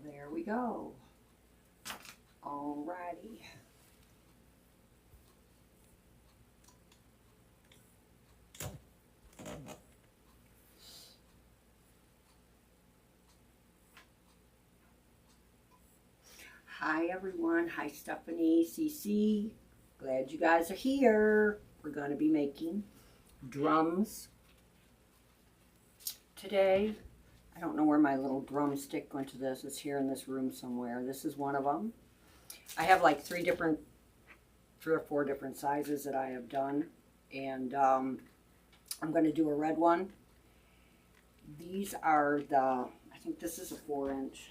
There we go. Alrighty. Hi everyone. Hi Stephanie, CC. Glad you guys are here. We're going to be making drums today. I don't know where my little drumstick went to this. It's here in this room somewhere. This is one of them. I have like three or four different sizes that I have done. And I'm going to do a red one. These are I think this is a 4-inch.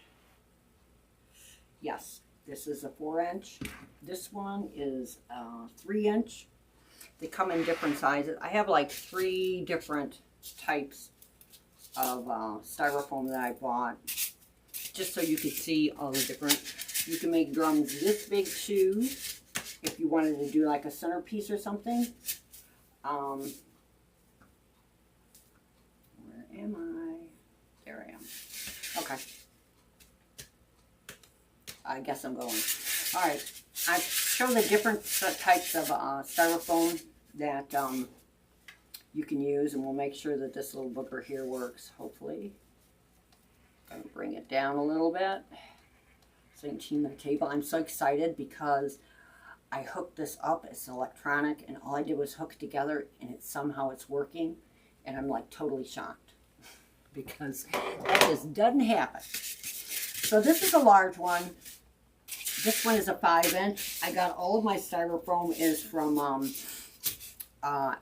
Yes, this is a 4-inch. This one is a 3-inch. They come in different sizes. I have like 3 different types of styrofoam that I bought, just so you could see all the different. You can make drums this big too, if you wanted to do like a centerpiece or something. Where am I? There I am. Okay. I guess I'm going. All right. I've shown the different types of styrofoam that you can use, and we'll make sure that this little booger here works, hopefully. I'm going to bring it down a little bit so you can see my table. I'm so excited because I hooked this up. It's electronic, and all I did was hook it together, and somehow it's working, and I'm like totally shocked because that just doesn't happen. So this is a large one. This one is a 5-inch. I got all of my styrofoam is from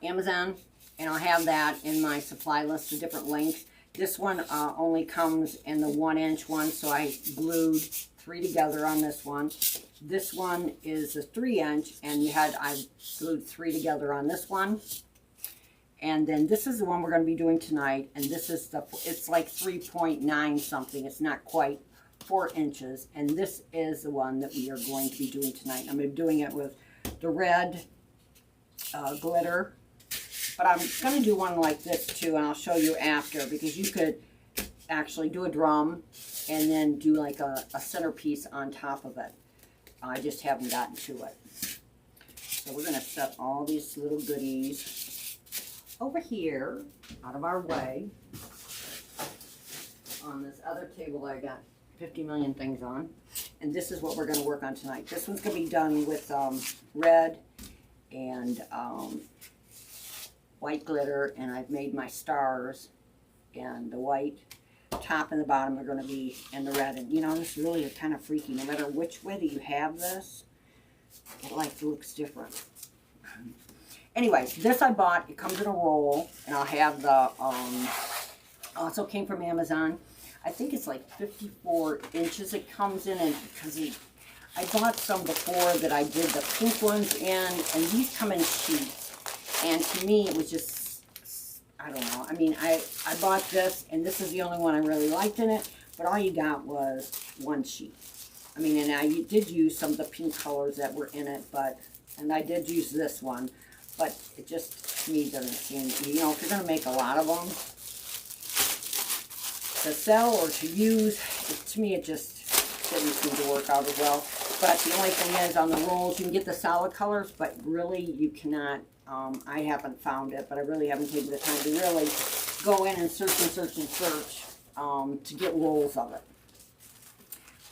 Amazon, and I'll have that in my supply list of different lengths. This one only comes in the 1-inch one, so I glued 3 together on this one. This one is a 3-inch, and I glued 3 together on this one. And then this is the one we're going to be doing tonight, and this is it's like 3.9 something. It's not quite 4 inches, and this is the one that we are going to be doing tonight. I'm doing it with the red glitter, but I'm going to do one like this too, and I'll show you after, because you could actually do a drum and then do like a centerpiece on top of it. I just haven't gotten to it. So we're going to set all these little goodies over here out of our way on this other table I got 50 million things on. And this is what we're going to work on tonight. This one's going to be done with red and white glitter, and I've made my stars, and the white top and the bottom are going to be in the red. And you know, this is really kind of freaky. No matter which way that you have this, it like looks different. Anyways, this I bought. It comes in a roll, and I'll have the also came from Amazon. I think it's like 54 inches it comes in, and because I bought some before that I did the pink ones in, and these come in sheets. And to me, it was just, I don't know. I mean, I bought this, and this is the only one I really liked in it, but all you got was 1 sheet. I mean, and I did use some of the pink colors that were in it, and I did use this one, but it just, to me, doesn't seem, you know, if you're going to make a lot of them to sell or to use, to me, it just didn't seem to work out as well. But the only thing is, on the rolls, you can get the solid colors, but really, you cannot. I haven't found it, but I really haven't taken the time to really go in and search to get rolls of it.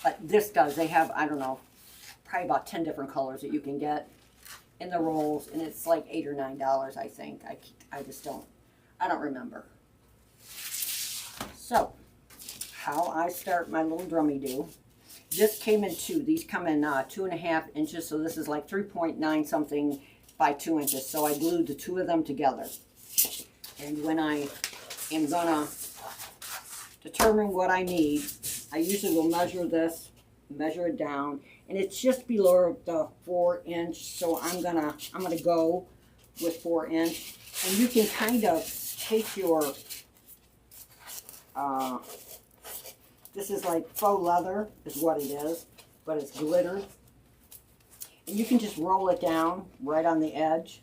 But this does. They have, I don't know, probably about 10 different colors that you can get in the rolls, and it's like $8 or $9, I think. I just don't, I don't remember. So, how I start my little drummy-do. This came in 2. These come in 2.5 inches, so this is like 3.9 something by 2 inches. So I glued the 2 of them together. And when I am gonna determine what I need, I usually will measure this, measure it down, and it's just below the 4-inch. So I'm gonna go with 4-inch, and you can kind of take your this is like faux leather is what it is, but it's glitter. And you can just roll it down right on the edge.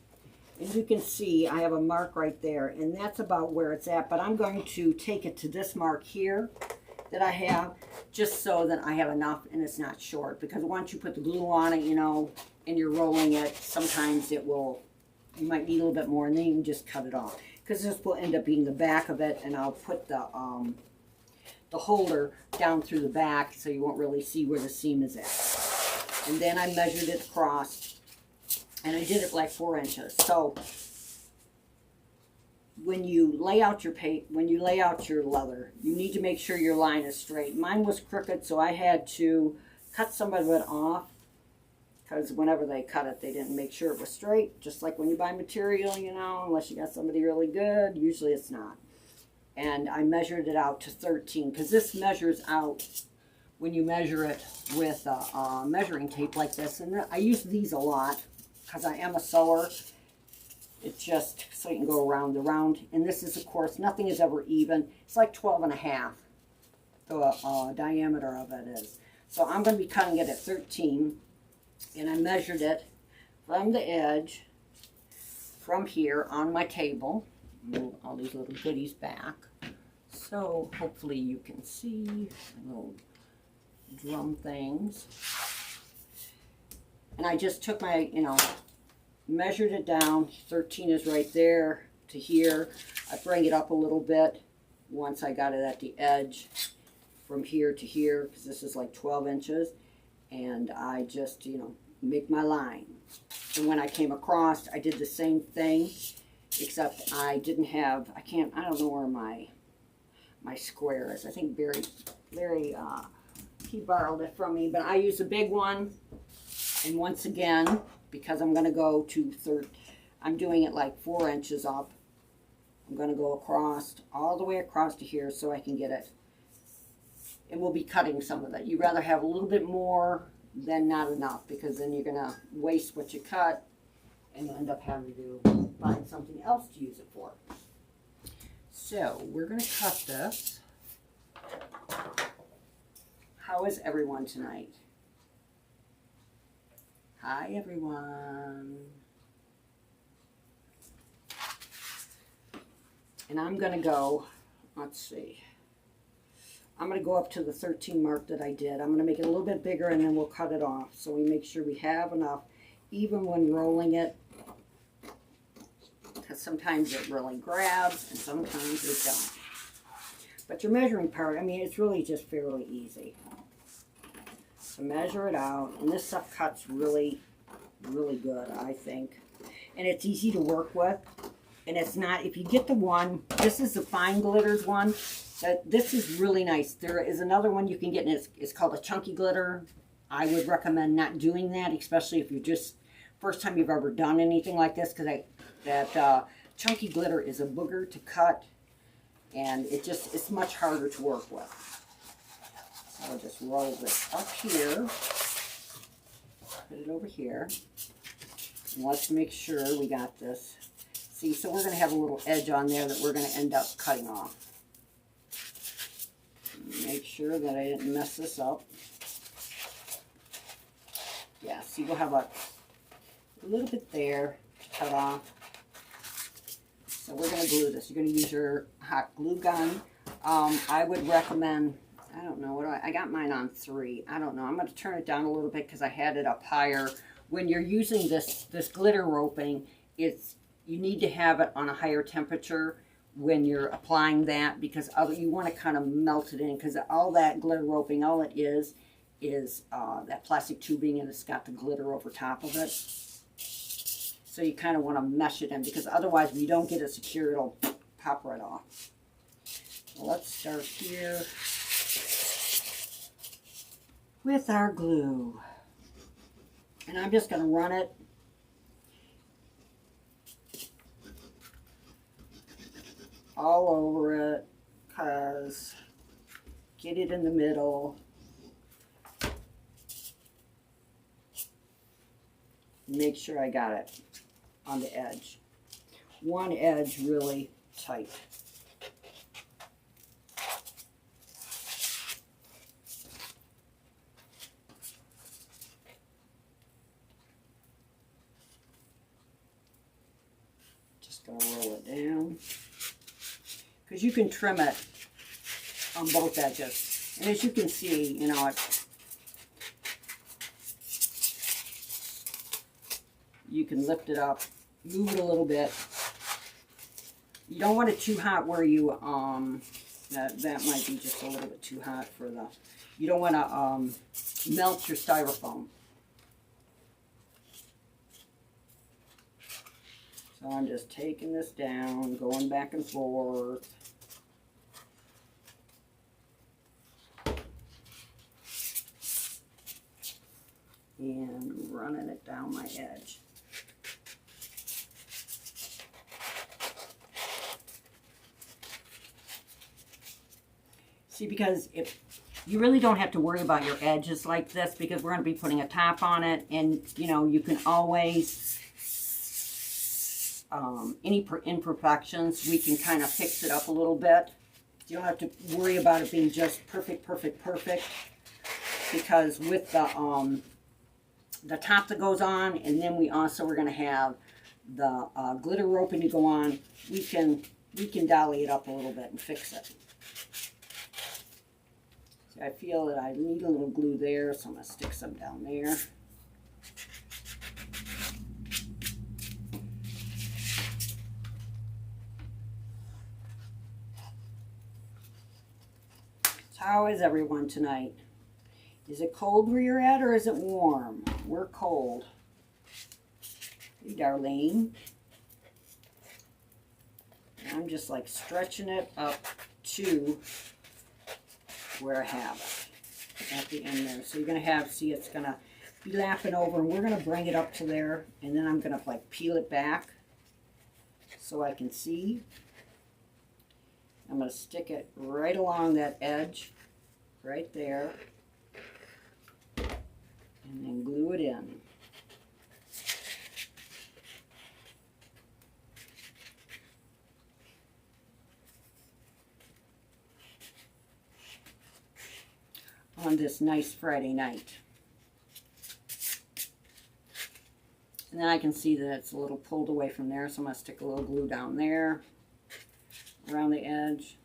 And you can see I have a mark right there, and that's about where it's at. But I'm going to take it to this mark here, that I have, just so that I have enough and it's not short. Because once you put the glue on it, you know, and you're rolling it, sometimes it will, you might need a little bit more, and then you can just cut it off. Because this will end up being the back of it, and I'll put the holder down through the back so you won't really see where the seam is at. And then I measured it across, and I did it like 4 inches. So when you lay out your leather, you need to make sure your line is straight. Mine was crooked, so I had to cut some of it off, because whenever they cut it, they didn't make sure it was straight. Just like when you buy material, you know, unless you got somebody really good, usually it's not. And I measured it out to 13, because this measures out when you measure it with a measuring tape like this. And I use these a lot because I am a sewer. It's just so you can go around the round. And this is, of course, nothing is ever even. It's like 12.5, the diameter of it is. So I'm going to be cutting it at 13. And I measured it from the edge, from here on my table. Move all these little goodies back. So hopefully you can see the little drum things. And I just took my, you know, measured it down. 13 is right there to here. I bring it up a little bit once I got it at the edge from here to here, because this is like 12 inches. And I just, you know, make my line. And when I came across, I did the same thing, except I didn't have, I don't know where my square is. I think Barry, he borrowed it from me, but I use a big one. And once again, because I'm going to go to I'm doing it like 4 inches up. I'm going to go across, all the way across to here so I can get it. And we'll be cutting some of it. You'd rather have a little bit more than not enough, because then you're going to waste what you cut and you'll end up having to find something else to use it for. So we're going to cut this. How is everyone tonight? Hi, everyone. And I'm going to go, let's see. I'm going to go up to the 13 mark that I did. I'm going to make it a little bit bigger, and then we'll cut it off. So we make sure we have enough, even when rolling it, because sometimes it really grabs and sometimes it don't. But your measuring part, I mean, it's really just fairly easy. So measure it out, and this stuff cuts really, really good, I think. And it's easy to work with. And it's not, if you get the one, this is the fine glitters one. This is really nice. There is another one you can get, and it's called a chunky glitter. I would recommend not doing that, especially if you're just first time you've ever done anything like this, because that chunky glitter is a booger to cut, and it's much harder to work with. So I'll just roll this up here, put it over here, and let's make sure we got this. See, so we're going to have a little edge on there that we're going to end up cutting off. Make sure that I didn't mess this up. Yeah, see, we'll have a little bit there to cut off. So we're going to glue this. You're going to use your hot glue gun. I would recommend, I don't know, I got mine on 3. I don't know. I'm going to turn it down a little bit because I had it up higher. When you're using this glitter roping, you need to have it on a higher temperature when you're applying that, because you want to kind of melt it in, because all that glitter roping, all it is that plastic tubing, and it's got the glitter over top of it. So you kind of want to mesh it in, because otherwise if you don't get it secure, it'll pop right off. So let's start here with our glue. And I'm just going to run it all over it, because get it in the middle. Make sure I got it on the edge. One edge really tight. Just gonna roll it down, because you can trim it on both edges. And as you can see, you know, you can lift it up, move it a little bit. You don't want it too hot where you, that might be just a little bit too hot for the, you don't want to melt your styrofoam. So I'm just taking this down, going back and forth. And running it down my edge. See, because if you really don't have to worry about your edges like this, because we're going to be putting a top on it, and you know, you can always any imperfections, we can kind of fix it up a little bit. You don't have to worry about it being just perfect, because with the top that goes on, and then we also are going to have the glitter roping to go on, we can dolly it up a little bit and fix it. So I feel that I need a little glue there, so I'm going to stick some down there. So how is everyone tonight? Is it cold where you're at, or is it warm? We're cold. Hey, Darlene. I'm just like stretching it up to where I have it at the end there. So you're going to have, see, it's going to be lapping over, and we're going to bring it up to there, and then I'm going to like peel it back so I can see. I'm going to stick it right along that edge, right there, and then glue it in. On this nice Friday night. And then I can see that it's a little pulled away from there, so I'm going to stick a little glue down there, around the edge,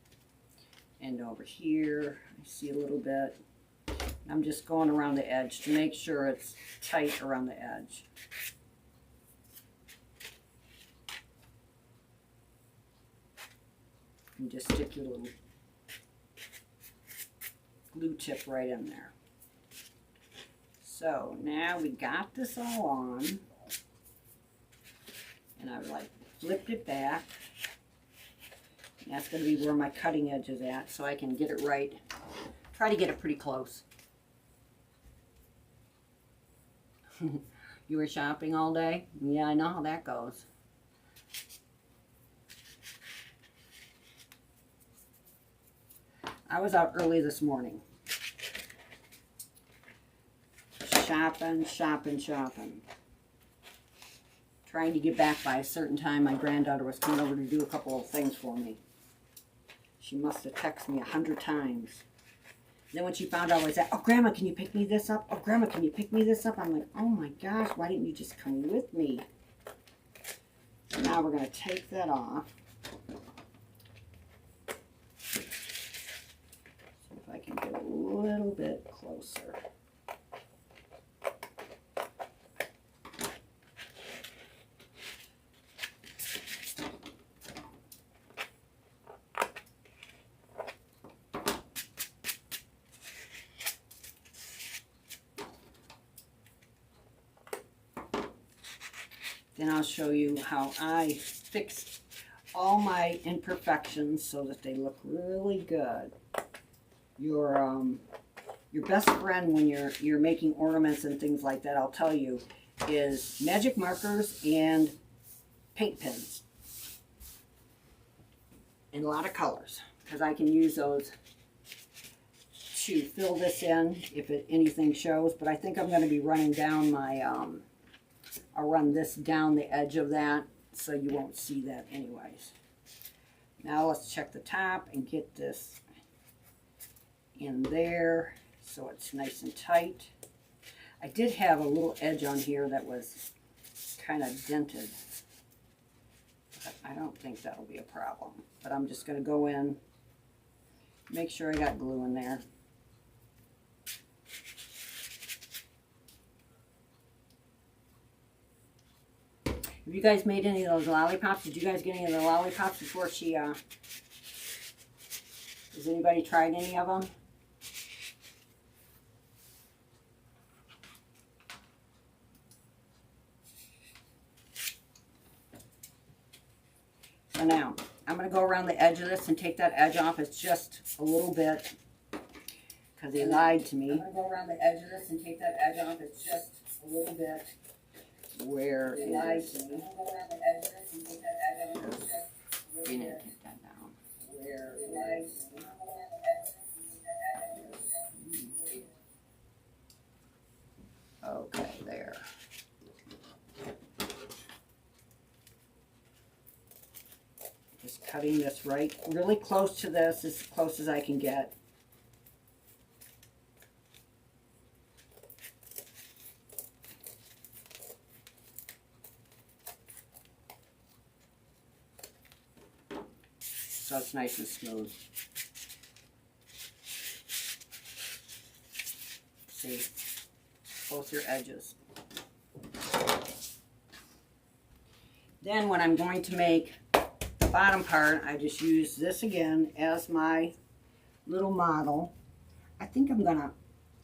and over here. I see a little bit. I'm just going around the edge to make sure it's tight around the edge. And just stick your little glue tip right in there. So now we got this all on, and I've like flipped it back. And that's going to be where my cutting edge is at, so I can get it right. Try to get it pretty close. You were shopping all day? Yeah, I know how that goes. I was out early this morning. Shopping. Trying to get back by a certain time. My granddaughter was coming over to do a couple of things for me. She must have texted me 100 times. Then when she found out, I was like, oh, Grandma, can you pick me this up? Oh, Grandma, can you pick me this up? I'm like, oh my gosh, why didn't you just come with me? Now we're going to take that off. I can get a little bit closer. Then I'll show you how I fix all my imperfections so that they look really good. Your best friend when you're making ornaments and things like that, I'll tell you, is magic markers and paint pens in a lot of colors, because I can use those to fill this in if anything shows. But I think I'm going to be running down my I'll run this down the edge of that so you won't see that anyways. Now let's check the top and get this in there so it's nice and tight. I did have a little edge on here that was kind of dented, but I don't think that'll be a problem. But I'm just going to go in, make sure I got glue in there. Have you guys made any of those lollipops? Did you guys get any of the lollipops before she, has anybody tried any of them? So now, I'm going to go around the edge of this and take that edge off. It's just a little bit, because they lied to me. I'm going to go around the edge of this and take that edge off. It's just a little bit. Where they lied to me. I'm going to go around the edge of this and take that edge off. It's just a little bit. Take that down. Where they lied to me. Okay, there. Just cutting this right, really close to this, as close as I can get. So it's nice and smooth. See, both your edges. Then when I'm going to make the bottom part, I just use this again as my little model. I think I'm gonna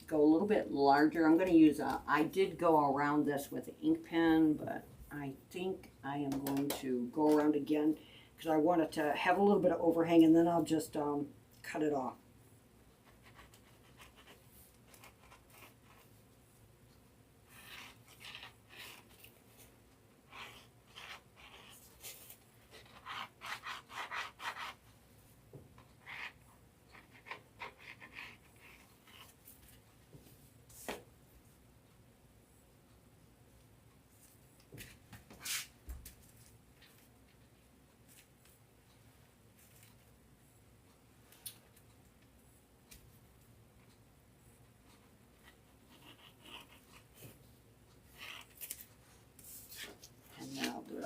go a little bit larger. I'm gonna use I did go around this with an ink pen, but I think I am going to go around again because I want it to have a little bit of overhang, and then I'll just cut it off.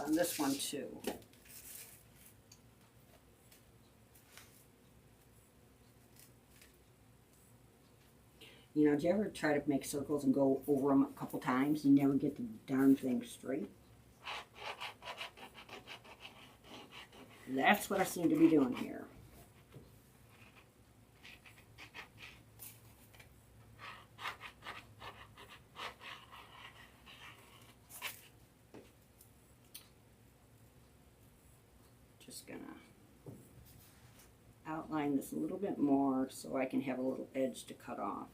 On this one too. You know, do you ever try to make circles and go over them a couple times and never get the darn thing straight? That's what I seem to be doing here. Just gonna outline this a little bit more so I can have a little edge to cut off.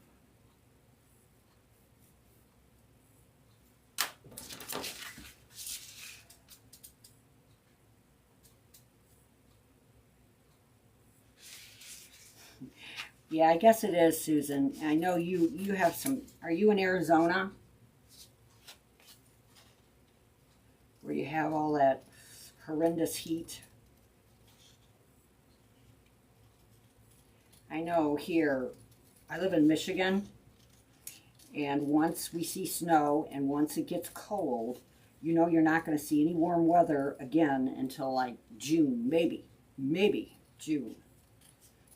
Yeah, I guess it is, Susan. I know you have some, are you in Arizona? Where you have all that horrendous heat? I know here, I live in Michigan, and once we see snow and once it gets cold, you know you're not going to see any warm weather again until like June, maybe June.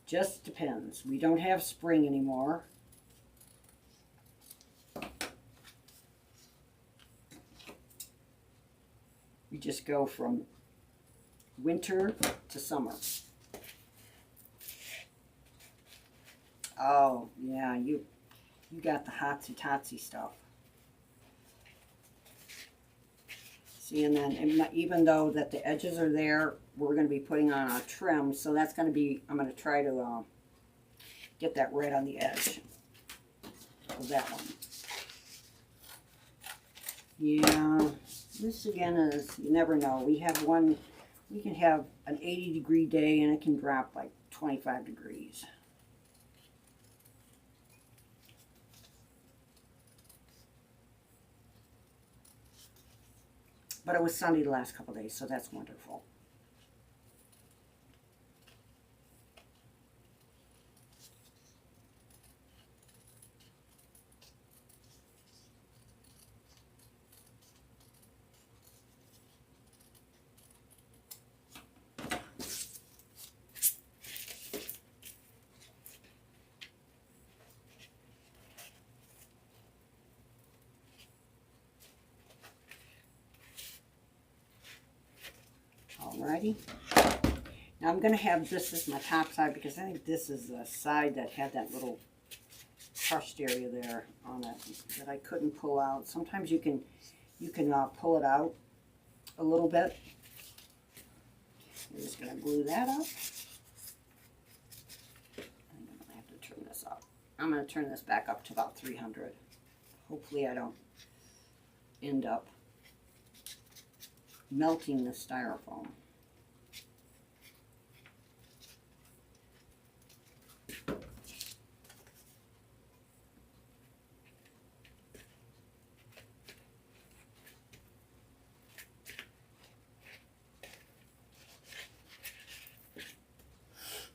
Just depends. We don't have spring anymore. We just go from winter to summer. Oh, yeah, you got the hotsy-totsy stuff. See, and then even though that the edges are there, we're going to be putting on a trim, so that's going to be, I'm going to try to get that right on the edge of that one. Yeah, this again is, you never know. We have one, we can have an 80-degree day and it can drop like 25 degrees. But it was sunny the last couple of days, so that's wonderful. Alrighty. Now I'm going to have this as my top side because I think this is the side that had that little crushed area there on it that I couldn't pull out. Sometimes you can pull it out a little bit. I'm just going to glue that up. I'm going to have to turn this up. I'm going to turn this back up to about 300. Hopefully I don't end up melting the styrofoam.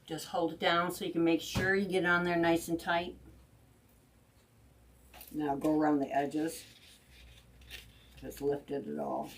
Just hold it down so you can make sure you get it on there nice and tight. Now go around the edges. Just lift it at all.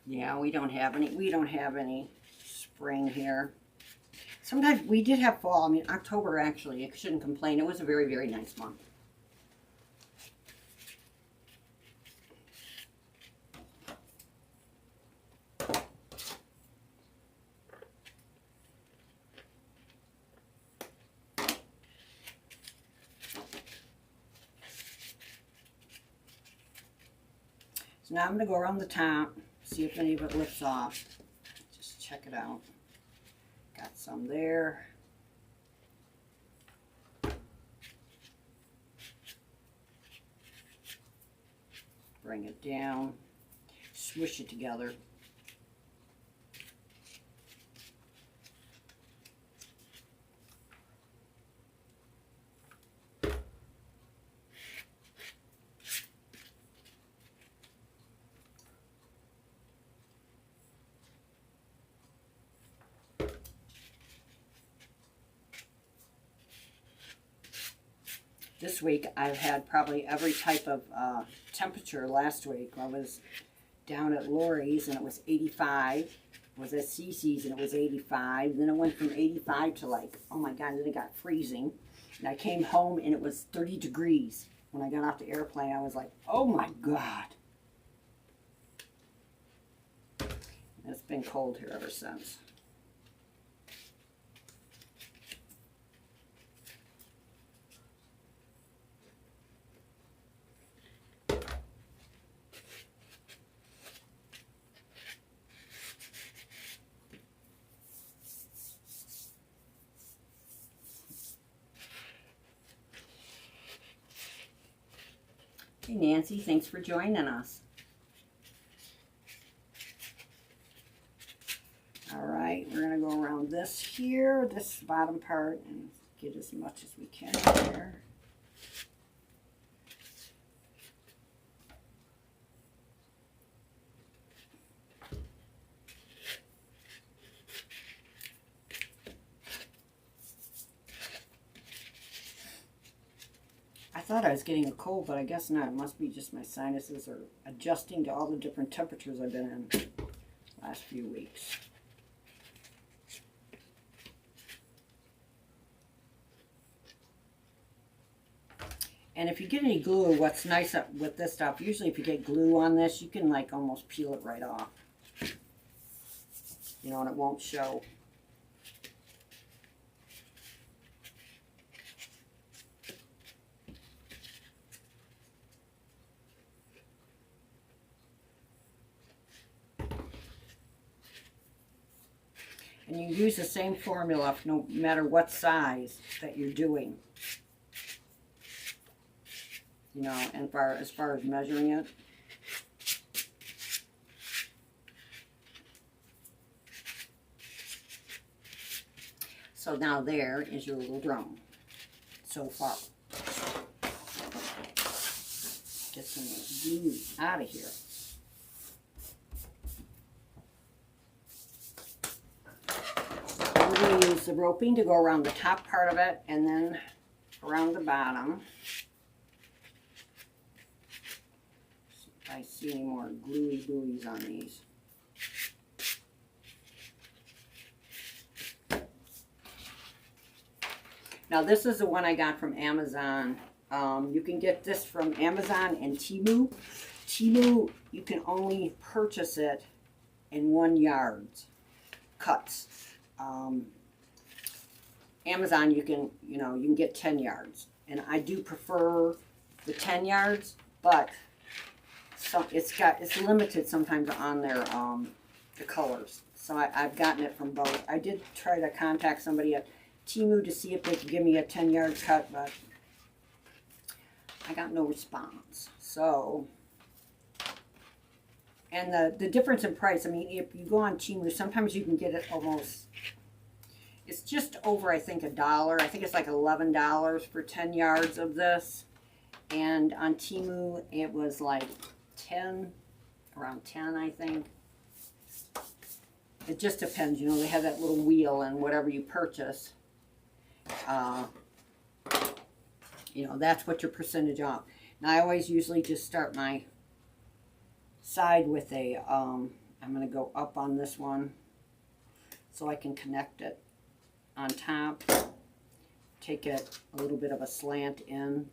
Yeah, we don't have any spring here. Sometimes we did have fall. I mean, October actually, I shouldn't complain. It was a very, very nice month. So now I'm going to go around the top, see if any of it lifts off. Just check it out. Got some there. Bring it down, swish it together. This week I've had probably every type of temperature. Last week I was down at Lori's and it was 85. I was at Cece's and it was 85. Then it went from 85 to like, oh my God, then it got freezing. And I came home and it was 30 degrees. When I got off the airplane, I was like, oh my God. And it's been cold here ever since. Hey Nancy, thanks for joining us. All right, we're going to go around this here, this bottom part, and get as much as we can here. I thought I was getting a cold, but I guess not. It must be just my sinuses are adjusting to all the different temperatures I've been in the last few weeks. And if you get any glue, what's nice with this stuff, usually if you get glue on this, you can like almost peel it right off. You know, and it won't show. And you use the same formula no matter what size that you're doing. You know, and as far as measuring it. So now there is your little drum so far. Get some glue out of here. We're going to use the roping to go around the top part of it and then around the bottom. See if I see any more gluey buoys on these. Now this is the one I got from Amazon. You can get this from Amazon and Temu. Temu, you can only purchase it in 1 yard cuts. Amazon, you can get 10 yards. And I do prefer the 10 yards, but it's limited sometimes on their the colors. So I've gotten it from both. I did try to contact somebody at Temu to see if they could give me a 10-yard cut, but I got no response. So, and the difference in price, I mean, if you go on Temu, sometimes you can get it almost, it's just over, I think, $1. I think it's like $11 for 10 yards of this. And on Temu, it was like around 10, I think. It just depends, you know, they have that little wheel and whatever you purchase. You know, that's what your percentage off. Now I always usually just start my side with a I'm going to go up on this one so I can connect it on top, take it a little bit of a slant in,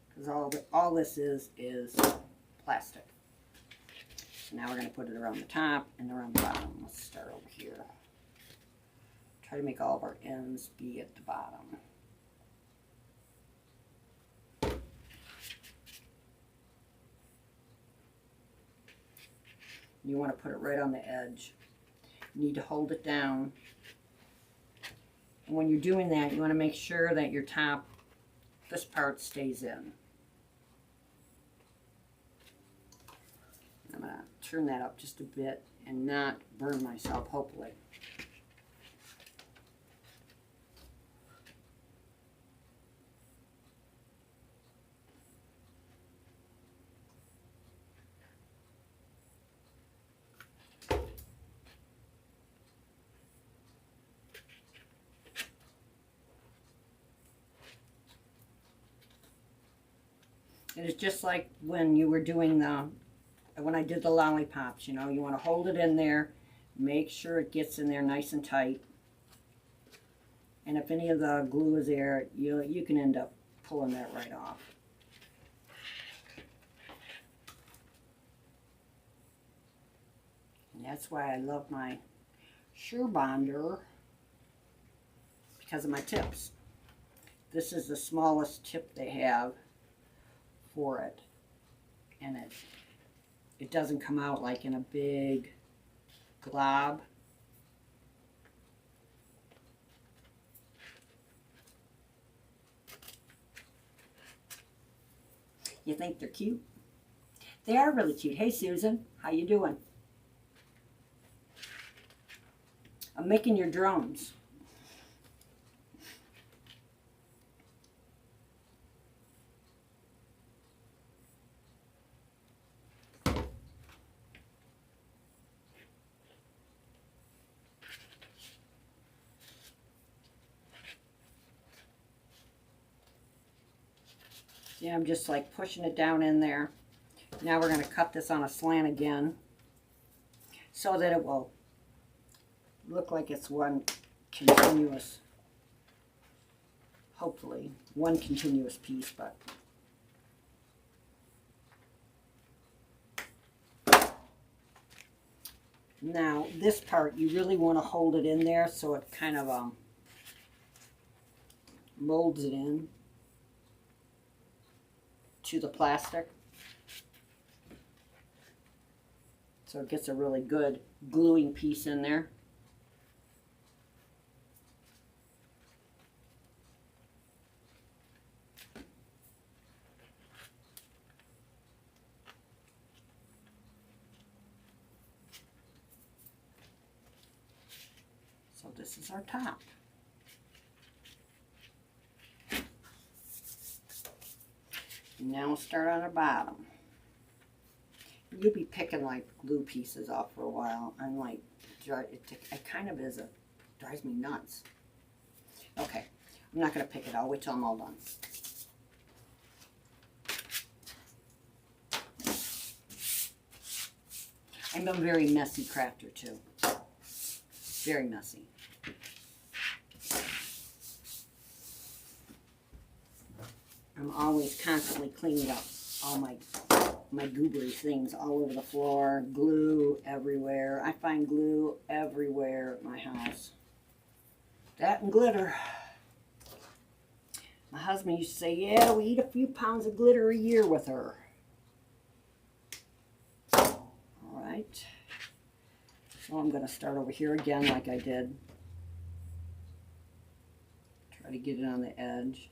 because all this is plastic. So now we're going to put it around the top and around the bottom. Let's start over here. Try to make all of our ends be at the bottom. You want to put it right on the edge. You need to hold it down. And when you're doing that, you want to make sure that your top, this part stays in. I'm going to turn that up just a bit and not burn myself, hopefully. And it's just like when you were doing when I did the lollipops, you know, you want to hold it in there, make sure it gets in there nice and tight. And if any of the glue is there, you can end up pulling that right off. And that's why I love my SureBonder, because of my tips. This is the smallest tip they have for it, and it doesn't come out like in a big glob. You think they're cute? They are really cute. Hey Susan, how you doing? I'm making your drones. See, I'm just like pushing it down in there. Now we're going to cut this on a slant again so that it will look like it's one continuous, hopefully, one continuous piece, but now this part you really want to hold it in there so it kind of molds it in to the plastic, so it gets a really good gluing piece in there. this is our top. Now we'll start on the bottom. You'll be picking like glue pieces off for a while. I'm like, it kind of is drives me nuts. Okay, I'm not going to pick it. I'll wait till I'm all done. I'm a very messy crafter too. Very messy. I'm always constantly cleaning up all my goobery things all over the floor. Glue everywhere. I find glue everywhere at my house. That and glitter. My husband used to say, yeah, we eat a few pounds of glitter a year with her. All right. So I'm going to start over here again like I did. Try to get it on the edge.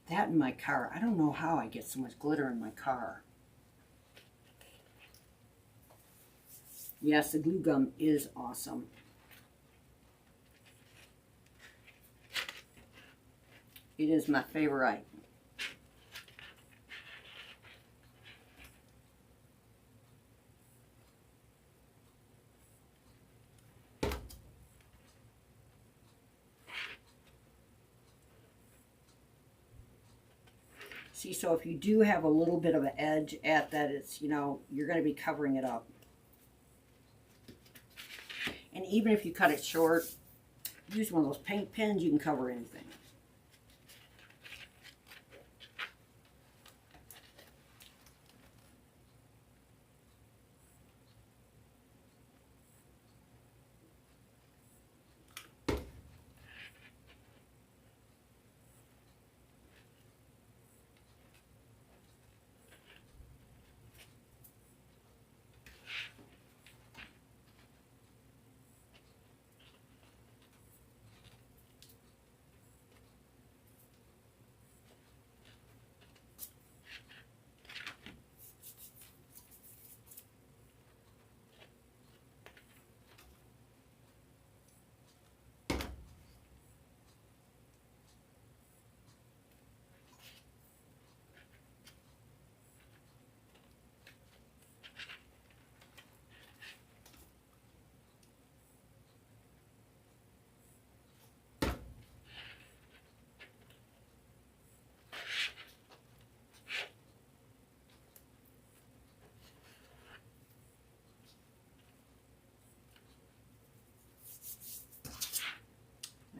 That in my car. I don't know how I get so much glitter in my car. Yes, the glue gum is awesome. It is my favorite. See, so if you do have a little bit of an edge at that, it's, you know, you're going to be covering it up. And even if you cut it short, use one of those paint pens, you can cover anything.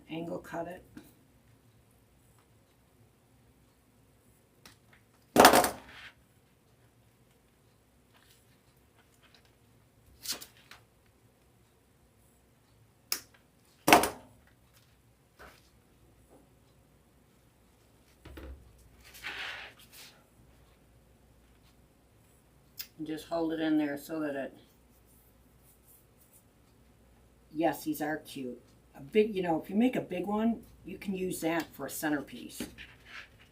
Angle cut it. And just hold it in there so that it, yes, these are cute. A big, you know, if you make a big one, you can use that for a centerpiece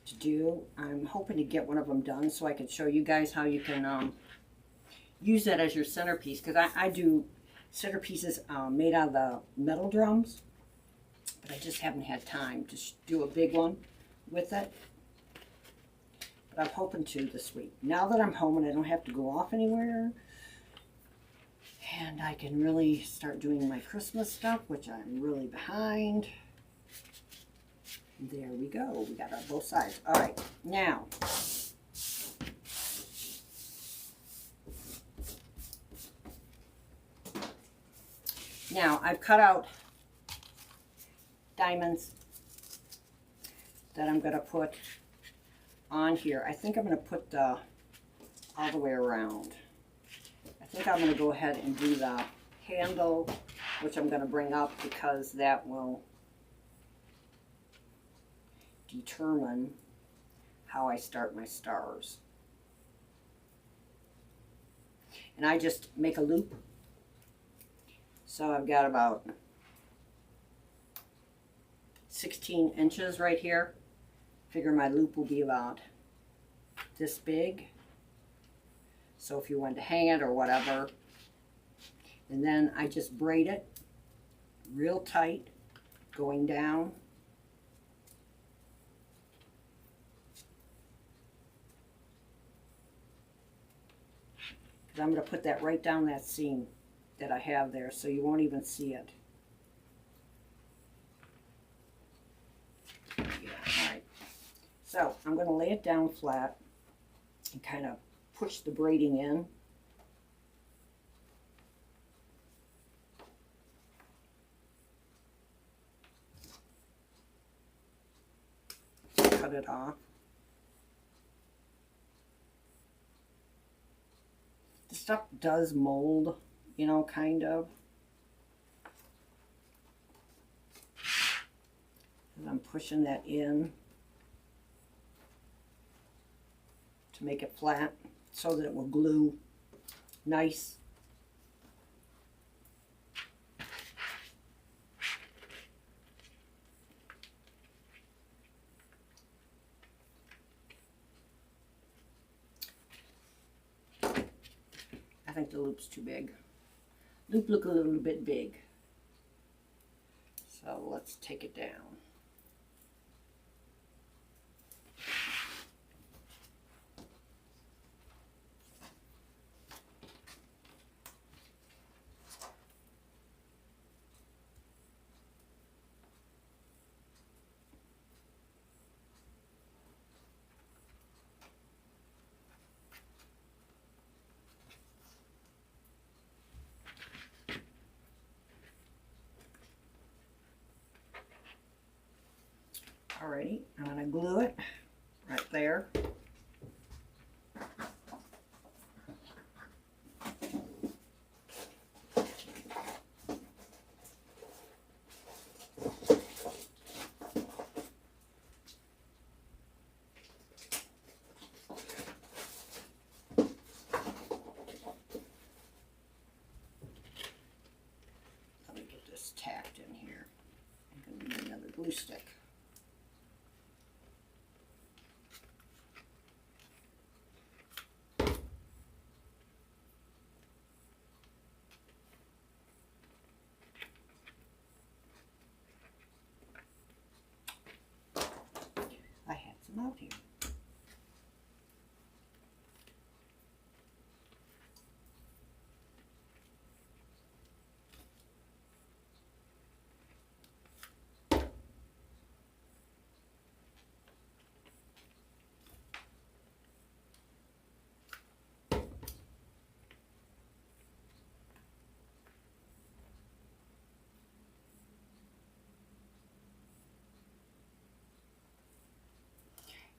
to do. I'm hoping to get one of them done so I can show you guys how you can use that as your centerpiece, because I do centerpieces made out of the metal drums, but I just haven't had time to do a big one with it. But I'm hoping to this week. Now that I'm home and I don't have to go off anywhere, and I can really start doing my Christmas stuff, which I'm really behind. There we go. We got our both sides. All right, now. Now, I've cut out diamonds that I'm going to put on here. I think I'm going to put all the way around. I think I'm going to go ahead and do the handle, which I'm going to bring up because that will determine how I start my stars. And I just make a loop. So I've got about 16 inches right here. Figure my loop will be about this big. So if you wanted to hang it or whatever. And then I just braid it real tight going down. I'm going to put that right down that seam that I have there so you won't even see it. Yeah, all right. So I'm going to lay it down flat and kind of push the braiding in. Cut it off. The stuff does mold, you know, kind of. And I'm pushing that in to make it flat so that it will glue nice. I think the loop's too big. Loop look a little bit big. So let's take it down. Alrighty, I'm going to glue it right there. Let me get this tacked in here. I'm going to need another glue stick. Out here.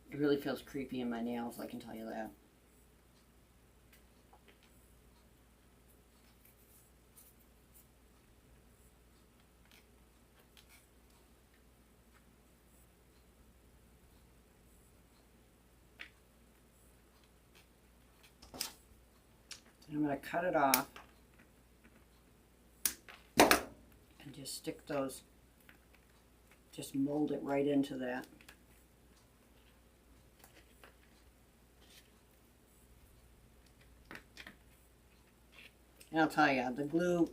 It really feels creepy in my nails, I can tell you that. And I'm going to cut it off and just stick those, just mold it right into that. And I'll tell you, the glue,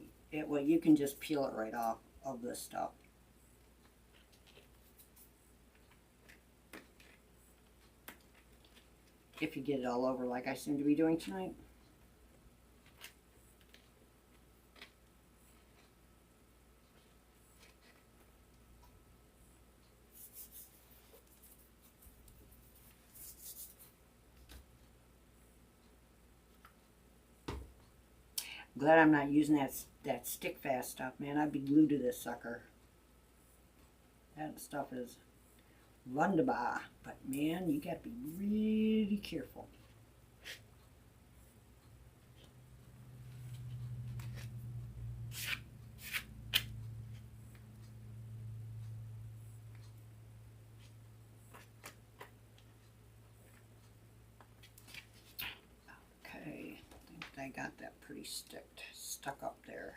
well, you can just peel it right off of this stuff. If you get it all over like I seem to be doing tonight. I'm glad I'm not using that stick fast stuff, man. I'd be glued to this sucker. That stuff is wunderbar, but man, you got to be really careful. Okay, I think I got that pretty stuck up there.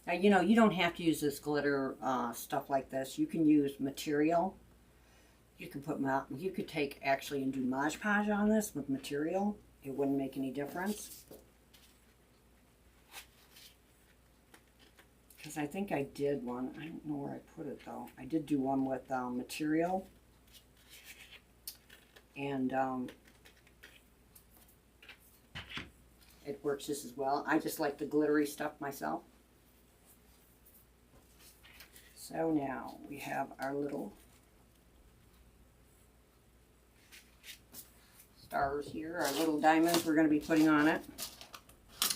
Now, you know, you don't have to use this glitter stuff like this. You can use material. You can put, you could take actually and do Mod Podge on this with material. It wouldn't make any difference. Because I think I did one. I don't know where I put it though. I did do one with material. And it works just as well. I just like the glittery stuff myself. So now we have our little stars here, our little diamonds we're going to be putting on it.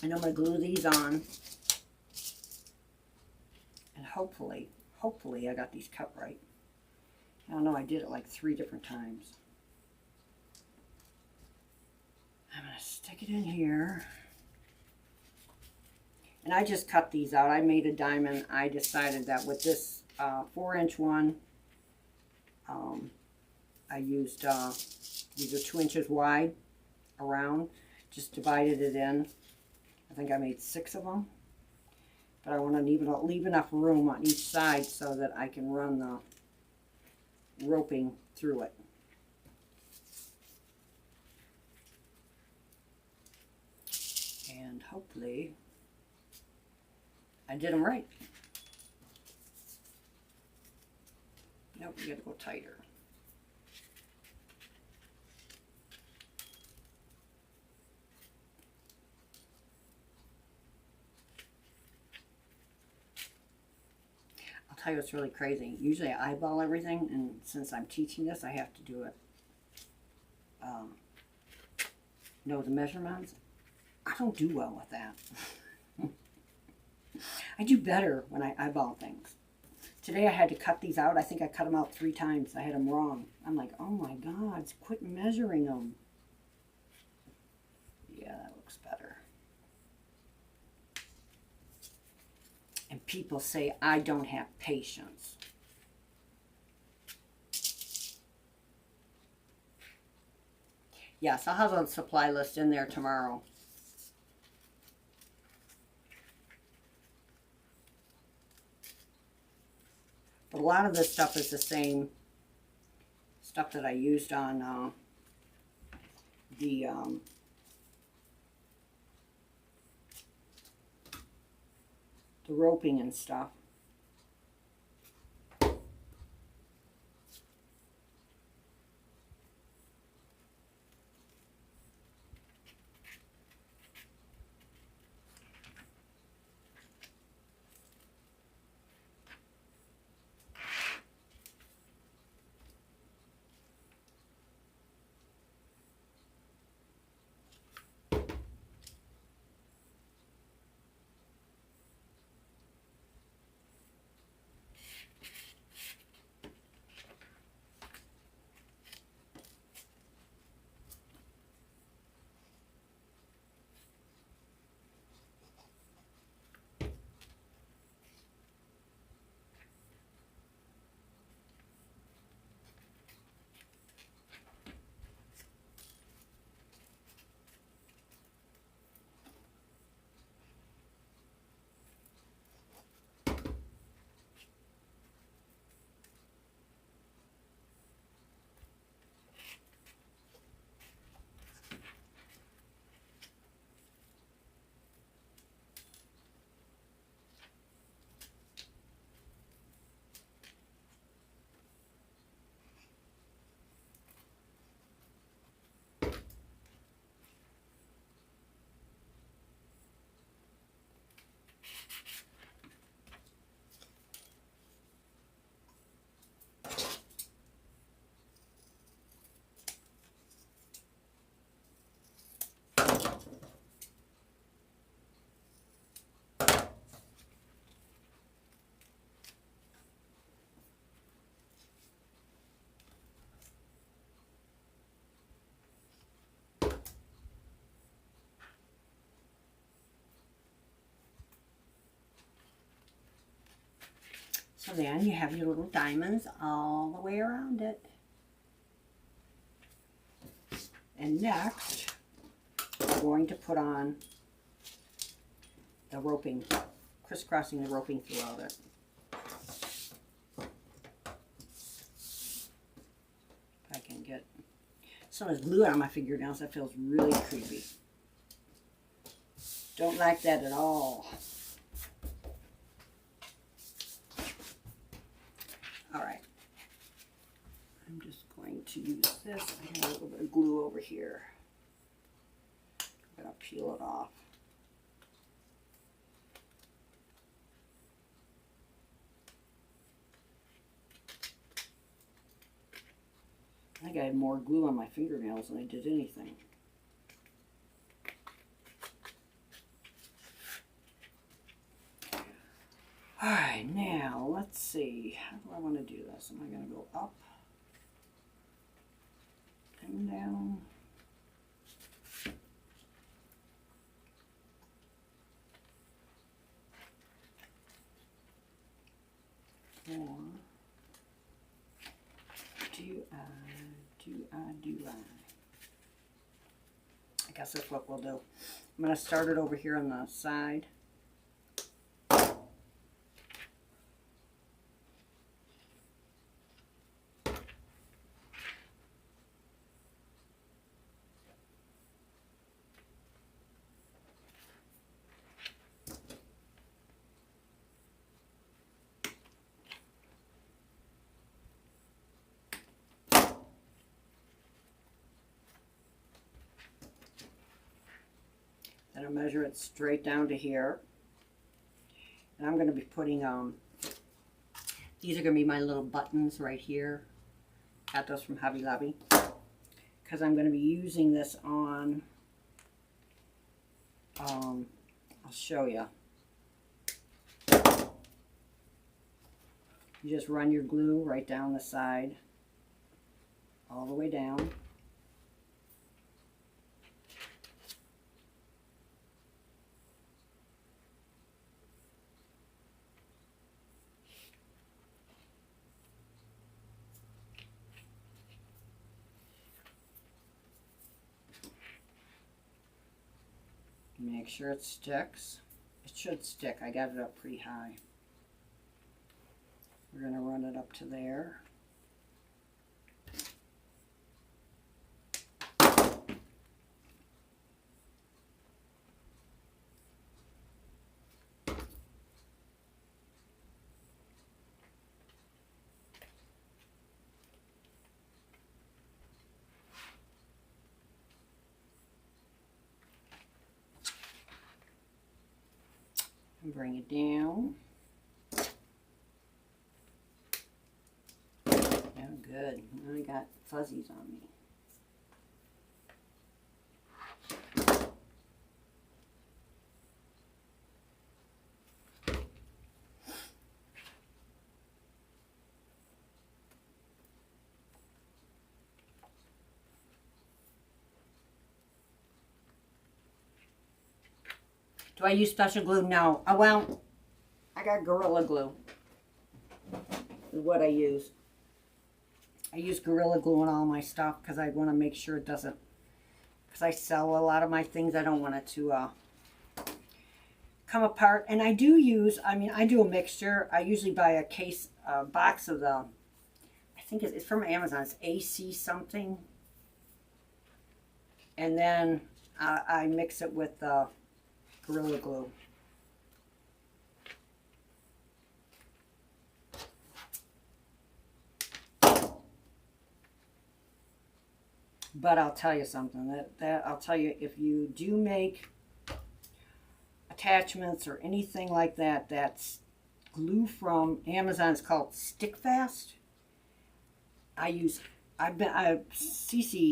And I'm going to glue these on. And hopefully I got these cut right. I don't know, I did it like 3 different times. I'm going to stick it in here. And I just cut these out. I made a diamond. I decided that with this 4-inch one, I used, these are 2 inches wide around. Just divided it in. I think I made 6 of them. But I want to leave enough room on each side so that I can run the roping through it. And hopefully I did them right. Nope, we gotta go tighter. I'll tell you what's really crazy. Usually I eyeball everything, and since I'm teaching this, I have to do it. Know the measurements. I don't do well with that. I do better when I eyeball things. Today I had to cut these out. I think I cut them out 3 times. I had them wrong. I'm like, oh my God, quit measuring them. Yeah, that looks better. And people say I don't have patience. Yes, I'll have a supply list in there tomorrow. But a lot of this stuff is the same stuff that I used on the roping and stuff. So then you have your little diamonds all the way around it. And next, we're going to put on the roping crisscrossing the roping throughout it. If I can get some of this glue on my fingernails, that feels really creepy. Don't like that at all. All right. I'm just going to use this. I have a little bit of glue over here. I'm going to peel it off. I think I had more glue on my fingernails than I did anything. All right, now let's see. How do I want to do this? Am I going to go up and down? Or do I? I guess that's what we'll do. I'm going to start it over here on the side. And I'll measure it straight down to here. And I'm going to be putting, these are going to be my little buttons right here. Got those from Hobby Lobby. Because I'm going to be using this on, I'll show you. You just run your glue right down the side, all the way down. Make sure it sticks. It should stick. I got it up pretty high. We're going to run it up to there. And bring it down. Oh, good. Now I got fuzzies on me. Do I use special glue? No. Oh, well, I got Gorilla Glue is what I use. I use Gorilla Glue on all my stuff because I want to make sure it doesn't, because I sell a lot of my things. I don't want it to come apart. And I do use, I mean, I do a mixture. I usually buy a case, box of the, I think it's from Amazon. It's AC something. And then I mix it with Gorilla Glue. But I'll tell you something, that I'll tell you, if you do make attachments or anything like that, that's glue from Amazon. It's called Stick Fast. Cece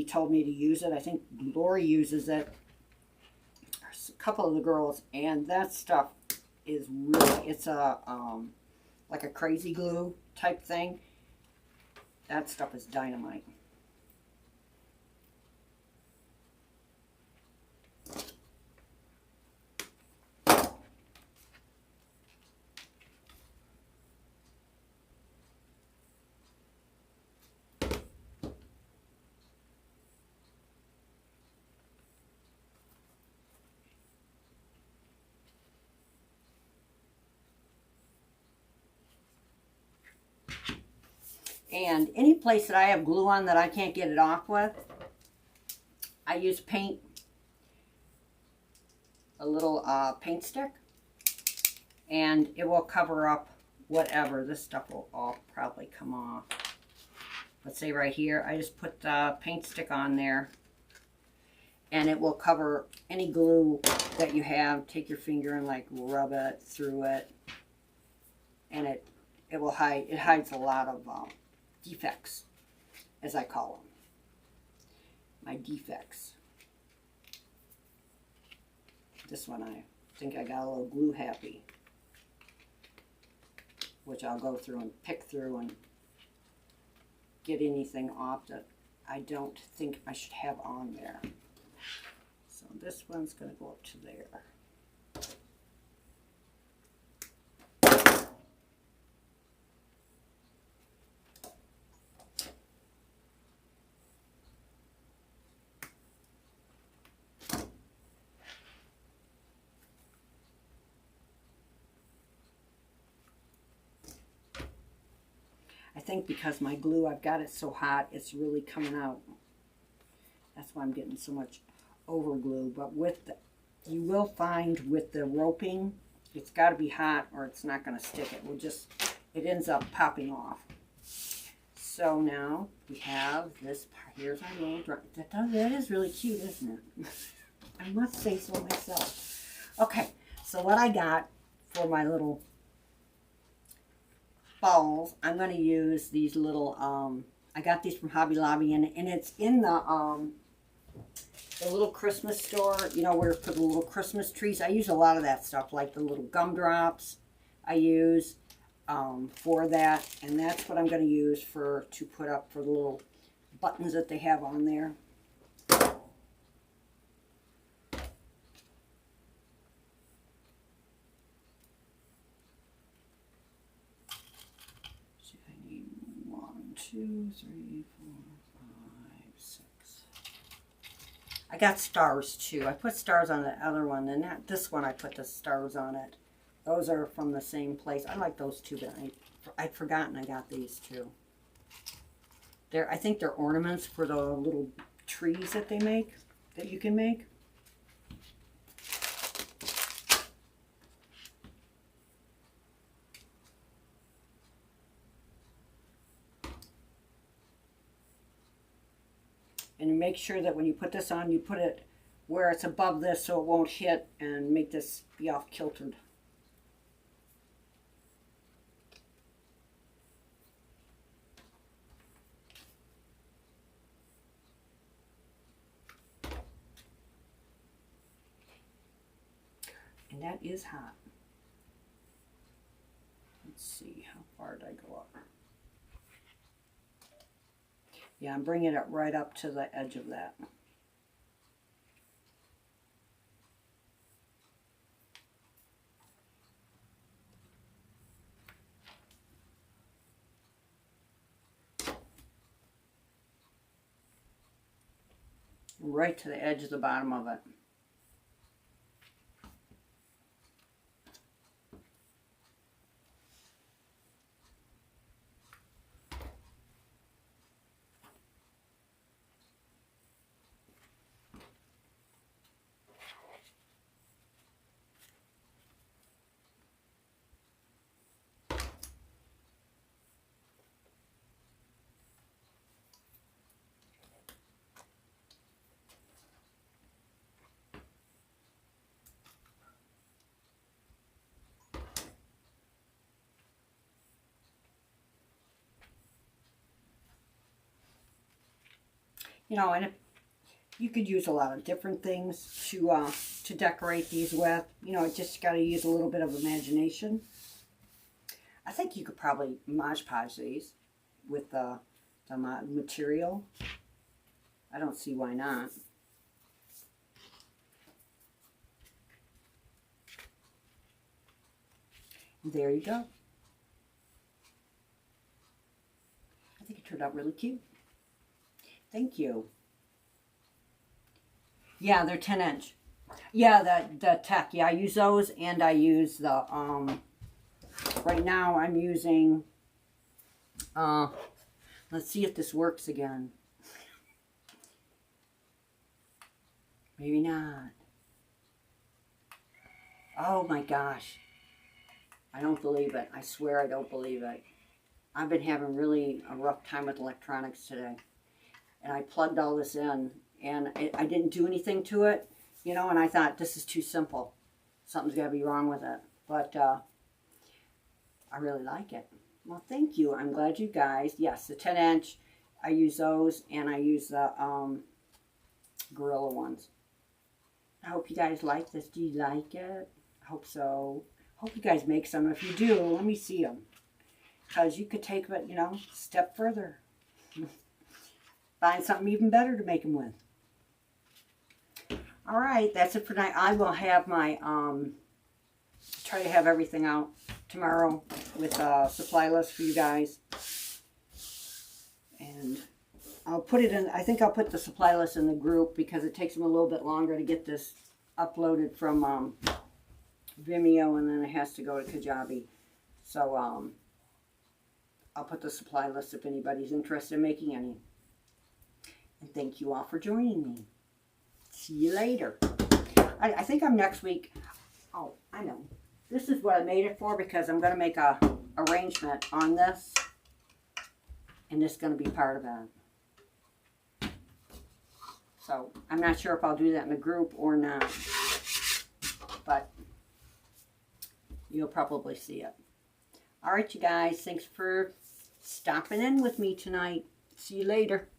told me to use it. I think Lori uses it. A couple of the girls, and that stuff is really, it's a like a crazy glue type thing. That stuff is dynamite. And any place that I have glue on that I can't get it off with, I use paint, a little paint stick, and it will cover up whatever. This stuff will all probably come off. Let's say right here, I just put the paint stick on there, and it will cover any glue that you have. Take your finger and like rub it through it, and it will hide. It hides a lot of defects, as I call them. My defects. This one I think I got a little glue happy, which I'll go through and pick through and get anything off that I don't think I should have on there. So this one's going to go up to there. I think because my glue, I've got it so hot, it's really coming out. That's why I'm getting so much over glue. But with the, you will find with the roping, it's got to be hot or it's not going to stick. It will just, it ends up popping off. So now we have this part. Here's our little drum. That is really cute, isn't it? I must say so myself. Okay, so what I got for my little balls, I'm going to use these little, I got these from Hobby Lobby, and it's in the little Christmas store, you know, where for the little Christmas trees. I use a lot of that stuff, like the little gumdrops I use for that, and that's what I'm going to use to put up for the little buttons that they have on there. Two, three, four, five, six. I got stars too. I put stars on the other one, and this one I put the stars on it. Those are from the same place. I like those too, but I'd forgotten I got these too. I think they're ornaments for the little trees that they make, that you can make. And make sure that when you put this on, you put it where it's above this so it won't hit and make this be off kiltered. And that is hot. Let's see, how far did I go up? Yeah, I'm bringing it right up to the edge of that. Right to the edge of the bottom of it. You know, and you could use a lot of different things to decorate these with. You know, just got to use a little bit of imagination. I think you could probably Mod Podge these with the material. I don't see why not. There you go. I think it turned out really cute. Thank you. Yeah, they're 10-inch. Yeah, the tech. Yeah, I use those, and I use the right now I'm using Let's see if this works again. Maybe not. Oh my gosh. I don't believe it. I swear I don't believe it. I've been having really a rough time with electronics today. And I plugged all this in, and I didn't do anything to it, you know, and I thought, this is too simple. Something's got to be wrong with it. But I really like it. Well, thank you. I'm glad you guys, yes, the 10-inch, I use those, and I use the Gorilla ones. I hope you guys like this. Do you like it? I hope so. Hope you guys make some. If you do, let me see them. Because you could take it, you know, a step further. Find something even better to make them with. All right, that's it for tonight. I will have my, try to have everything out tomorrow with a supply list for you guys. And I'll put it in, I think I'll put the supply list in the group because it takes them a little bit longer to get this uploaded from Vimeo, and then it has to go to Kajabi. So I'll put the supply list if anybody's interested in making any. And thank you all for joining me. See you later. I think I'm next week. Oh, I know. This is what I made it for because I'm going to make a arrangement on this. And this is going to be part of it. So I'm not sure if I'll do that in the group or not. But you'll probably see it. All right, you guys. Thanks for stopping in with me tonight. See you later.